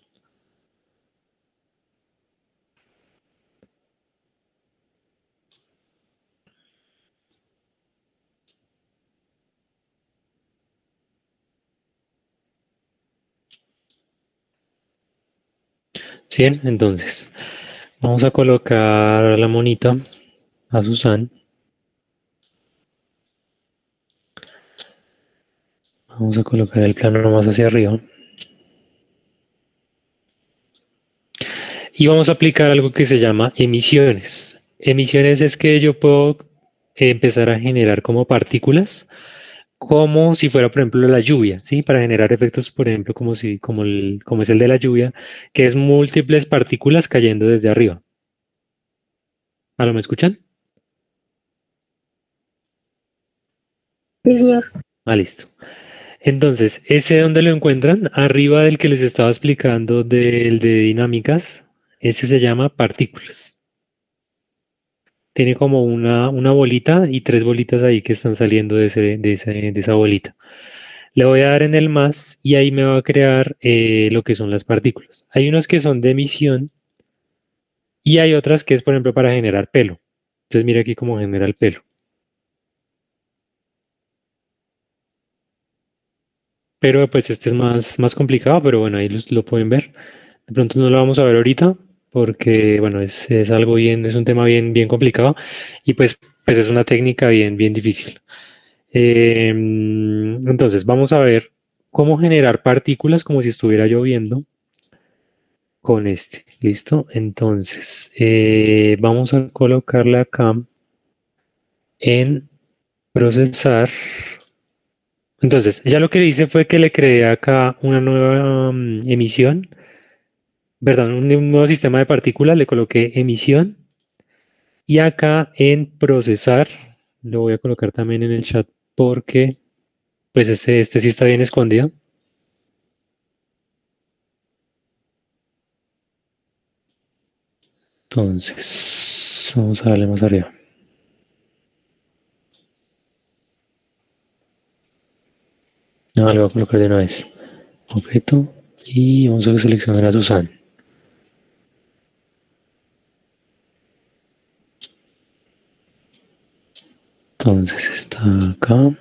B: ¿Sí? Entonces, vamos a colocar la monita a Susan. Vamos a colocar el plano más hacia arriba. Y vamos a aplicar algo que se llama emisiones. Emisiones es que yo puedo empezar a generar como partículas, como si fuera, por ejemplo, la lluvia, ¿sí? Para generar efectos, por ejemplo, como es el de la lluvia, que es múltiples partículas cayendo desde arriba. ¿Aló, me escuchan?
C: Sí, señor.
B: Ah, listo. Entonces, ¿ese dónde lo encuentran? Arriba del que les estaba explicando del de dinámicas, ese se llama partículas. Tiene como una bolita y 3 bolitas ahí que están saliendo de esa bolita. Le voy a dar en el más y ahí me va a crear lo que son las partículas. Hay unos que son de emisión y hay otras que es, por ejemplo, para generar pelo. Entonces, mira aquí cómo genera el pelo. Pero pues este es más complicado, pero bueno, ahí lo pueden ver. De pronto no lo vamos a ver ahorita porque, bueno, es algo bien, es un tema bien complicado y pues es una técnica bien difícil. Entonces, vamos a ver cómo generar partículas como si estuviera lloviendo con este. ¿Listo? Entonces, vamos a colocarle acá en procesar. Entonces, ya lo que hice fue que le creé acá una nueva emisión, perdón, un nuevo sistema de partículas, le coloqué emisión y acá en procesar, lo voy a colocar también en el chat porque pues este sí está bien escondido. Entonces, vamos a darle más arriba. No, le voy a colocar de una vez. Objeto y vamos a seleccionar a Susan. Entonces está acá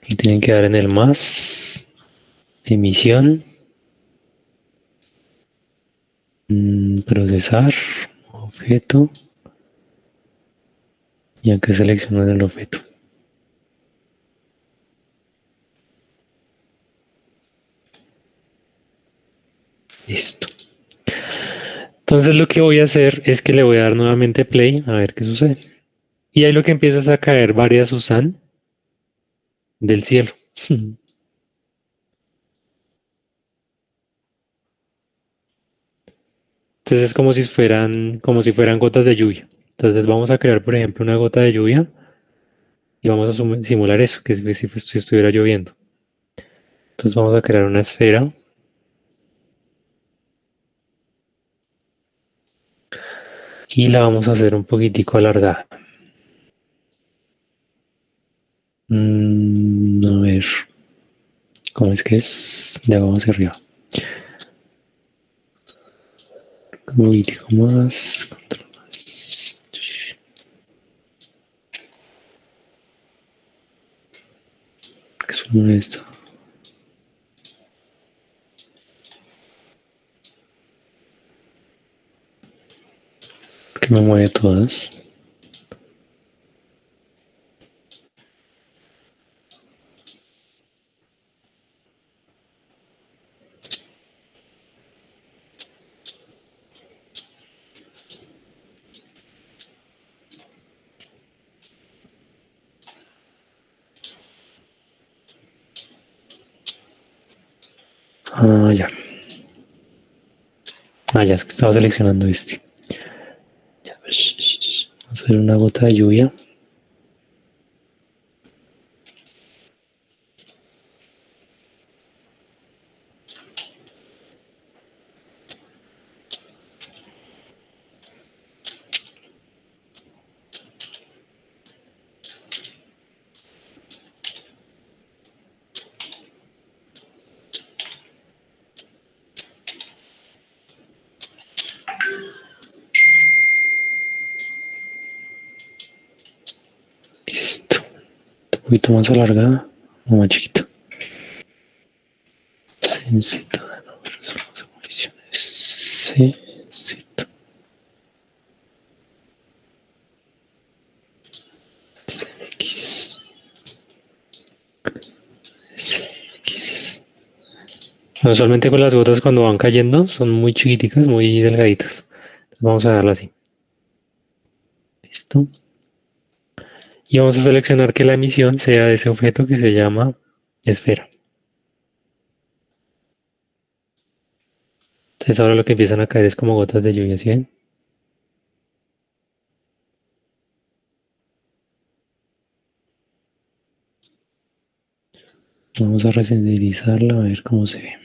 B: y tienen que dar en el más, emisión, procesar, objeto y acá seleccionar el objeto. Listo. Entonces lo que voy a hacer es que le voy a dar nuevamente play a ver qué sucede. Y ahí lo que empieza es a caer varias Susan del cielo. Entonces es como si fueran gotas de lluvia. Entonces vamos a crear, por ejemplo, una gota de lluvia y vamos a simular eso, que si estuviera lloviendo. Entonces vamos a crear una esfera y la vamos a hacer un poquitico alargada. A ver, ¿cómo es que es? De abajo hacia arriba. Un poquitico más, control más. ¿Qué suena esto? Que me mueve todas. Ah, ya. Ah, ya es que estaba seleccionando este. Ya, vamos a hacer una gota de lluvia. Listo. Un poquito más alargada o más chiquita. Sencito de nombres, municiones. Sencito. CX. CX. Usualmente con las gotas cuando van cayendo son muy chiquiticas, muy delgaditas. Entonces vamos a darla así. Listo. Y vamos a seleccionar que la emisión sea de ese objeto que se llama esfera. Entonces ahora lo que empiezan a caer es como gotas de lluvia, ¿sí ven? Vamos a resenderizarla a ver cómo se ve.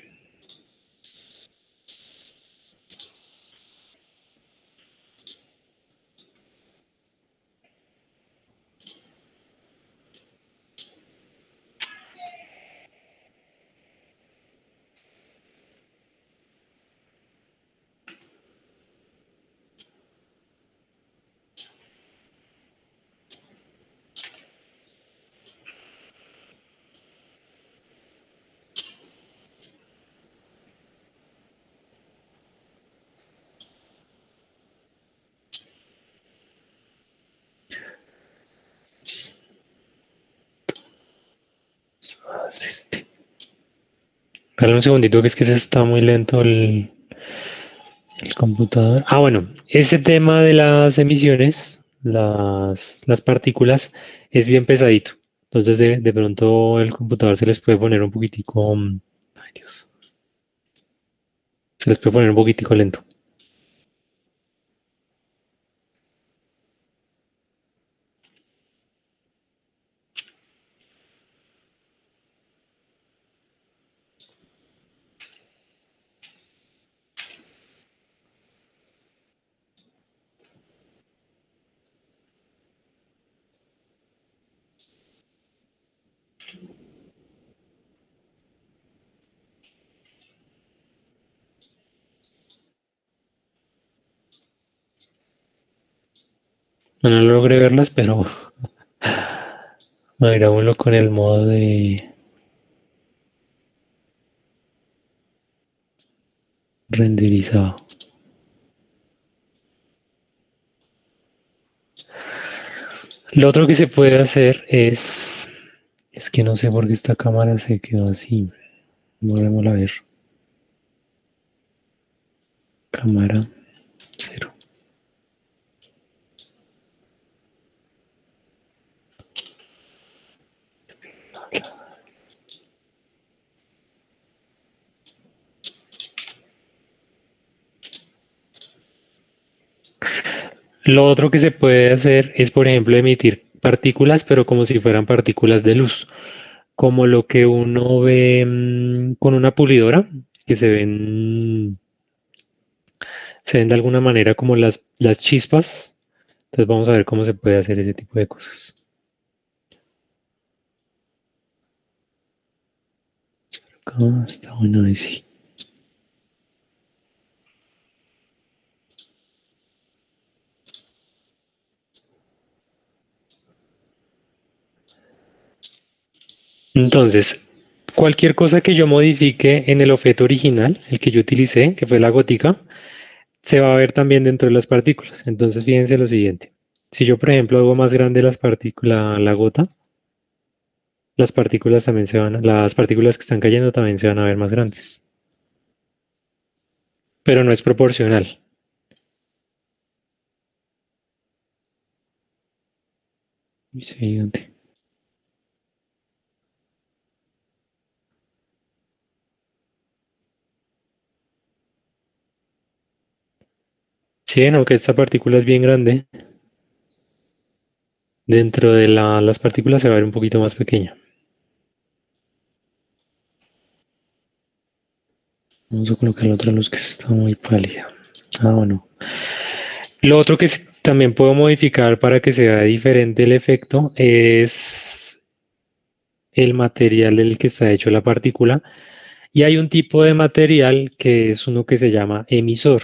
B: este. Dale un segundito que es que se está muy lento el computador. Ah, bueno, ese tema de las emisiones, las partículas, es bien pesadito. Entonces de pronto el computador se les puede poner un poquitico, ay Dios, se les puede poner un poquitico lento. No logré verlas, pero mirámoslo con el modo de renderizado. Lo otro que se puede hacer es que no sé por qué esta cámara se quedó así. Volvemos a ver. Cámara 0. Lo otro que se puede hacer es, por ejemplo, emitir partículas, pero como si fueran partículas de luz, como lo que uno ve con una pulidora, que se ven de alguna manera como las chispas. Entonces vamos a ver cómo se puede hacer ese tipo de cosas. Acá está bueno ahí sí. Entonces, cualquier cosa que yo modifique en el objeto original, el que yo utilicé, que fue la gótica, se va a ver también dentro de las partículas. Entonces, fíjense lo siguiente. Si yo, por ejemplo, hago más grande las partículas, la gota, las partículas también las partículas que están cayendo también se van a ver más grandes. Pero no es proporcional. Gigante. Sí, aunque esta partícula es bien grande, dentro de las partículas se va a ver un poquito más pequeña. Vamos a colocar la otra luz que está muy pálida. Ah, bueno. Lo otro que también puedo modificar para que sea diferente el efecto es el material del que está hecho la partícula. Y hay un tipo de material que es uno que se llama emisor.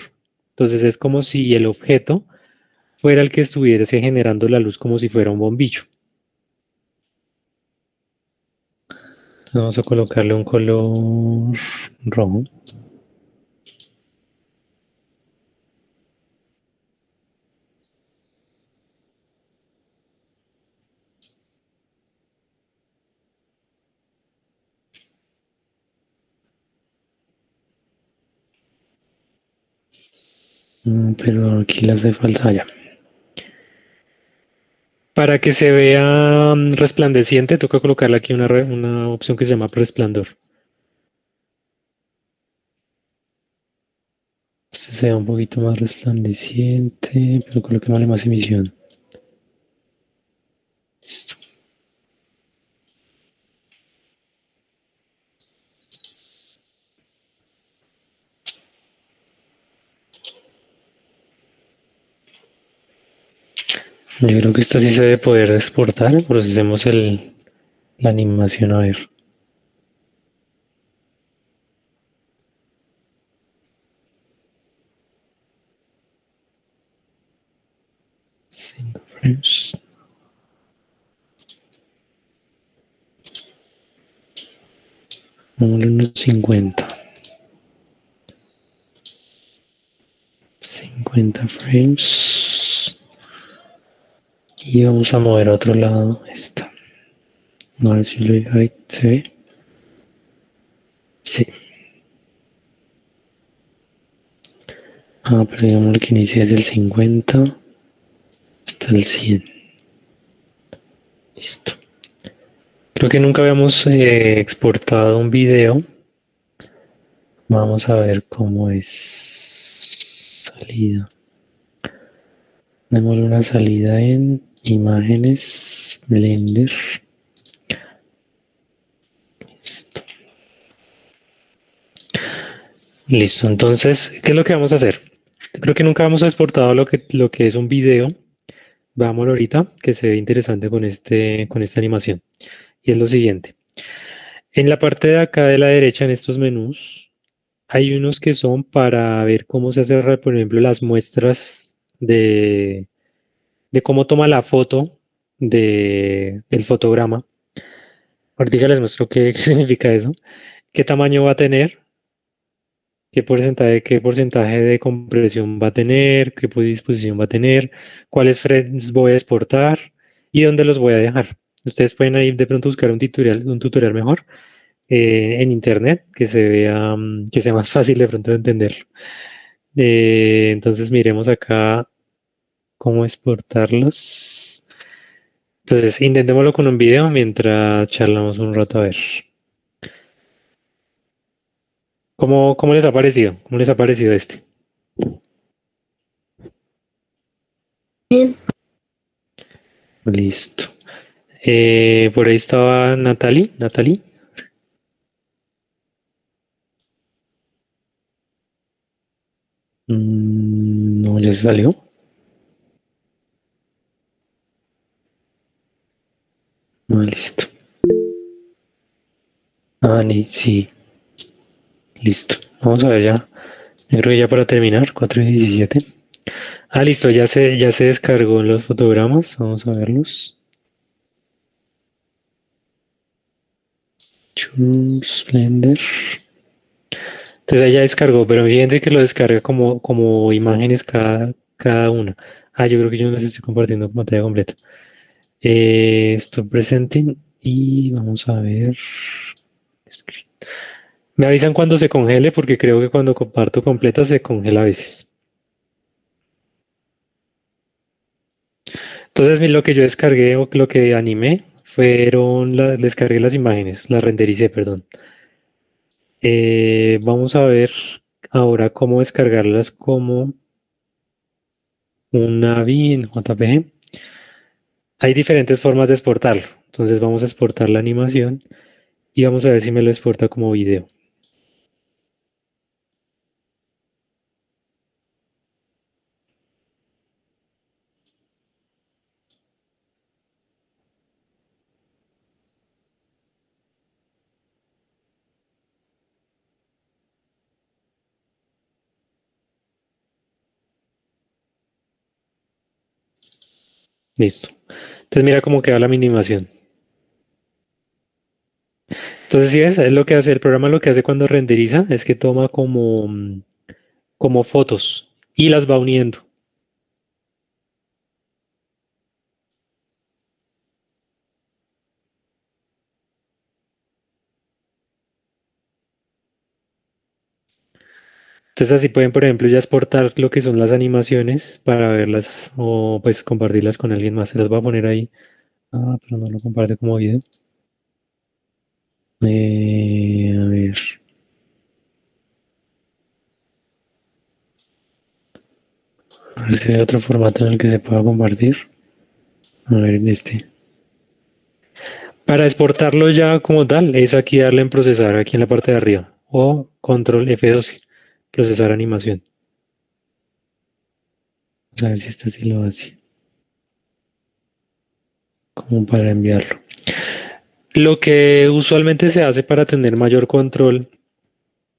B: Entonces es como si el objeto fuera el que estuviese generando la luz como si fuera un bombillo. Vamos a colocarle un color rojo. Pero aquí le hace falta ya. Para que se vea resplandeciente, toca colocarle aquí una opción que se llama resplandor. Este se vea un poquito más resplandeciente, pero coloquémosle más emisión. Listo. Yo creo que esta sí se debe poder exportar. Procesemos la animación a ver. Cinco frames. Vamos a unos 50. 50 frames. Y vamos a mover a otro lado esta. A ver si lo se ve. Sí. Pero digamos que inicia desde el 50 hasta el 100. Listo. Creo que nunca habíamos exportado un video. Vamos a ver cómo es salida. Démosle una salida en imágenes, Blender. Listo. Listo, entonces, ¿qué es lo que vamos a hacer? Creo que nunca hemos exportado lo que es un video. Veámoslo ahorita, que se ve interesante con esta animación. Y es lo siguiente. En la parte de acá de la derecha, en estos menús, hay unos que son para ver cómo se hace, por ejemplo, las muestras de cómo toma la foto del fotograma. Ahorita les muestro qué significa eso, qué tamaño va a tener, qué porcentaje de compresión va a tener, qué disposición va a tener, cuáles frames voy a exportar y dónde los voy a dejar. Ustedes pueden ahí de pronto buscar un tutorial mejor en internet que se vea, que sea más fácil de pronto de entenderlo. Entonces miremos acá cómo exportarlos. Entonces intentémoslo con un video mientras charlamos un rato a ver. ¿Cómo les ha parecido? ¿Cómo les ha parecido este?
C: Bien.
B: Listo. Por ahí estaba Natalie. Natalie. No, ya se salió. Listo. Sí. Listo. Vamos a ver ya. Yo creo que ya para terminar, 4:17. Listo, ya se descargó los fotogramas. Vamos a verlos. Choose Blender. Entonces ahí ya descargó, pero fíjense que lo descarga como imágenes cada una. Yo creo que yo no les estoy compartiendo pantalla completa. Stop presenting y vamos a ver. Screen. Me avisan cuando se congele porque creo que cuando comparto completa se congela a veces. Entonces lo que yo descargué o lo que animé descargué las imágenes, las rendericé, perdón. Vamos a ver ahora cómo descargarlas como una bin JPG. Hay diferentes formas de exportarlo. Entonces vamos a exportar la animación y vamos a ver si me lo exporta como video. Listo. Entonces mira cómo queda la animación. Entonces si ves, es lo que hace el programa, lo que hace cuando renderiza es que toma como fotos y las va uniendo. Entonces así pueden, por ejemplo, ya exportar lo que son las animaciones para verlas o pues compartirlas con alguien más. Se las voy a poner ahí. Pero no lo comparte como video. A ver. A ver si hay otro formato en el que se pueda compartir. A ver, en este. Para exportarlo ya como tal, es aquí darle en procesar, aquí en la parte de arriba. O control F12, procesar animación. Vamos a ver si esta sí lo hace. Como para enviarlo. Lo que usualmente se hace para tener mayor control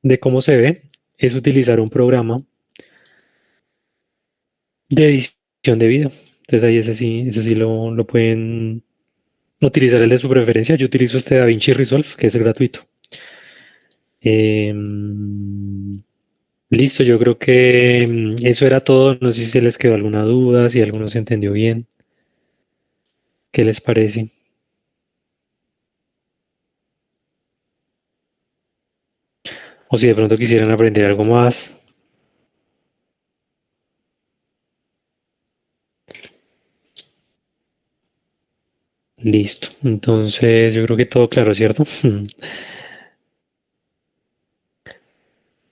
B: de cómo se ve es utilizar un programa de edición de video. Entonces ahí ese sí lo pueden utilizar el de su preferencia. Yo utilizo este DaVinci Resolve, que es gratuito. Listo, yo creo que eso era todo. No sé si se les quedó alguna duda, si alguno se entendió bien. ¿Qué les parece? O si de pronto quisieran aprender algo más. Listo. Entonces, yo creo que todo claro, ¿cierto?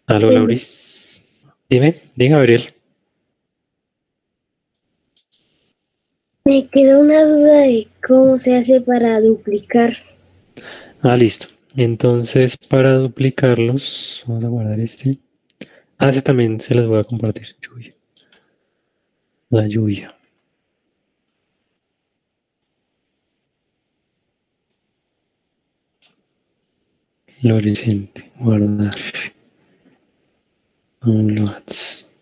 B: Aló,
C: Señor.
B: Lauris. Dime, diga, Gabriel.
C: Me quedó una duda de cómo se hace para duplicar.
B: Ah, listo. Entonces, para duplicarlos, vamos a guardar este. Ah, ese también se los voy a compartir. Lluvia. La lluvia. Fluorescente. Guardar. Downloads.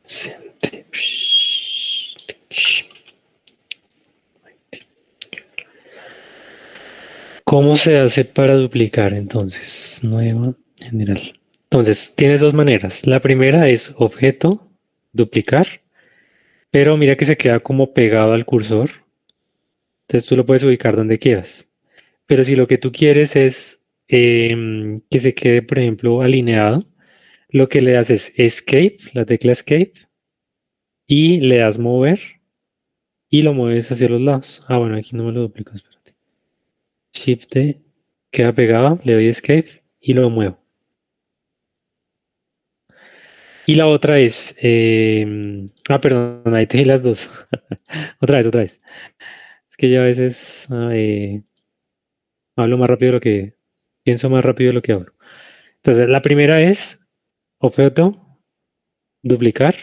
B: Sente. ¿Cómo se hace para duplicar entonces? Nueva general. Entonces, tienes dos maneras. La primera es objeto, duplicar, pero mira que se queda como pegado al cursor. Entonces tú lo puedes ubicar donde quieras. Pero si lo que tú quieres es que se quede, por ejemplo, alineado, lo que le das es Escape, la tecla Escape, y le das mover y lo mueves hacia los lados. Ah, bueno, aquí no me lo duplico, espérate. Shift D, queda pegado, le doy Escape y lo muevo. Y la otra es, perdón, ahí te di las dos. Otra vez. Es que yo a veces hablo más rápido de lo que, pienso más rápido de lo que hablo. Entonces, la primera es objeto, duplicar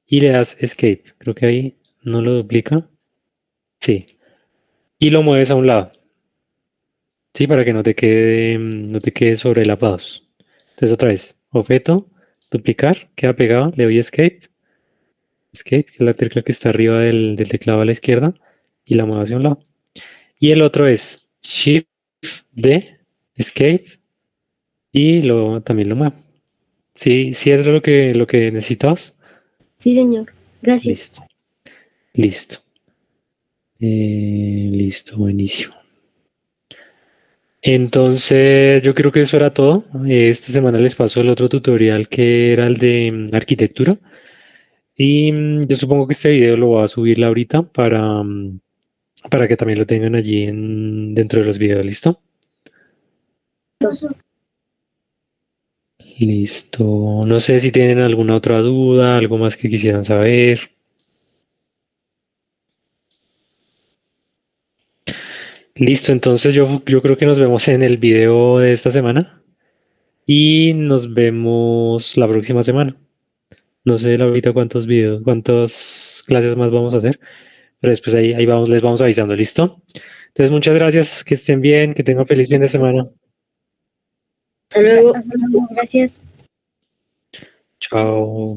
B: y le das escape. Creo que ahí no lo duplica. Sí. Y lo mueves a un lado. Sí, para que no te quede sobrelapados. Entonces, otra vez, objeto, duplicar, queda pegado, le doy escape. Escape, que es la tecla que está arriba del teclado a la izquierda, y la muevo hacia un lado. Y el otro es Shift D, Escape, y también lo muevo. Sí, sí es lo que necesitabas.
C: Sí, señor. Gracias.
B: Listo, listo. Listo, buenísimo. Entonces, yo creo que eso era todo. Esta semana les paso el otro tutorial que era el de arquitectura. Y yo supongo que este video lo voy a subir ahorita para que también lo tengan allí dentro de los videos. ¿Listo? Listo. No sé si tienen alguna otra duda, algo más que quisieran saber. Listo, entonces yo creo que nos vemos en el video de esta semana y nos vemos la próxima semana. No sé ahorita cuántos videos, cuántas clases más vamos a hacer, pero después ahí vamos, les vamos avisando, ¿listo? Entonces, muchas gracias, que estén bien, que tengan feliz fin de semana.
C: Hasta luego. Gracias.
B: Chao.